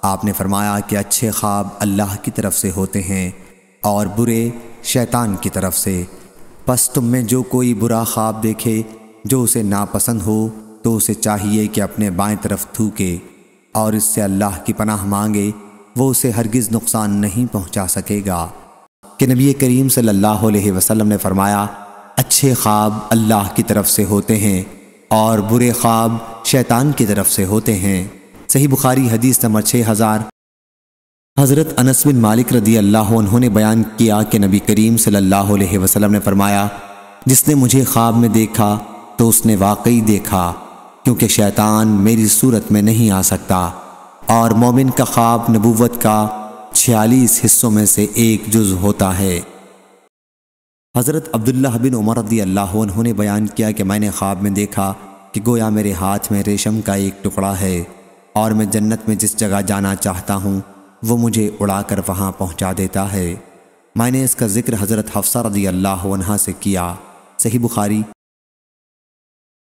آپ نے فرمایا کہ اچھے خواب اللہ کی طرف سے ہوتے ہیں اور برے شیطان کی طرف سے۔ پس تم میں جو کوئی برا خواب دیکھے جو اسے ناپسند ہو تو اسے چاہیے کہ اپنے بائیں طرف تھوکے اور اس سے اللہ کی پناہ مانگے، وہ اسے ہرگز نقصان نہیں پہنچا سکے گا۔ کہ نبی کریم صلی اللہ علیہ وسلم نے فرمایا اچھے خواب اللہ کی طرف سے ہوتے ہیں اور برے خواب شیطان کی طرف سے ہوتے ہیں۔ صحیح بخاری حدیث نمبر 6000۔ حضرت انس بن مالک رضی اللہ عنہ نے بیان کیا کہ نبی کریم صلی اللہ علیہ وسلم نے فرمایا جس نے مجھے خواب میں دیکھا تو اس نے واقعی دیکھا، کیونکہ شیطان میری صورت میں نہیں آ سکتا، اور مومن کا خواب نبوت کا 46 حصوں میں سے ایک جز ہوتا ہے۔ حضرت عبداللہ بن عمر رضی اللہ عنہ نے بیان کیا کہ میں نے خواب میں دیکھا کہ گویا میرے ہاتھ میں ریشم کا ایک ٹکڑا ہے اور میں جنت میں جس جگہ جانا چاہتا ہوں وہ مجھے اڑا کر وہاں پہنچا دیتا ہے۔ میں نے اس کا ذکر حضرت حفصہ رضی اللہ عنہا سے کیا۔ صحیح بخاری۔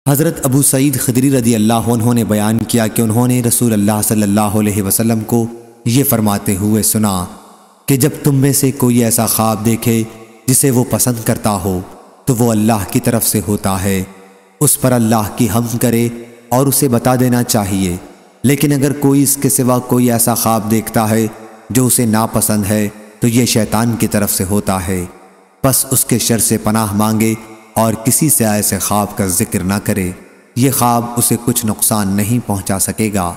حضرت ابو سعید خدری رضی اللہ عنہ نے بیان کیا کہ انہوں نے رسول اللہ صلی اللہ علیہ وسلم کو یہ فرماتے ہوئے سنا کہ جب تم میں سے کوئی ایسا خواب دیکھے جسے وہ پسند کرتا ہو تو وہ اللہ کی طرف سے ہوتا ہے، اس پر اللہ کی حمد کرے اور اسے بتا دینا چاہیے۔ لیکن اگر کوئی اس کے سوا کوئی ایسا خواب دیکھتا ہے جو اسے ناپسند ہے تو یہ شیطان کی طرف سے ہوتا ہے، پس اس کے شر سے پناہ مانگے اور کسی سے ایسے خواب کا ذکر نہ کرے، یہ خواب اسے کچھ نقصان نہیں پہنچا سکے گا۔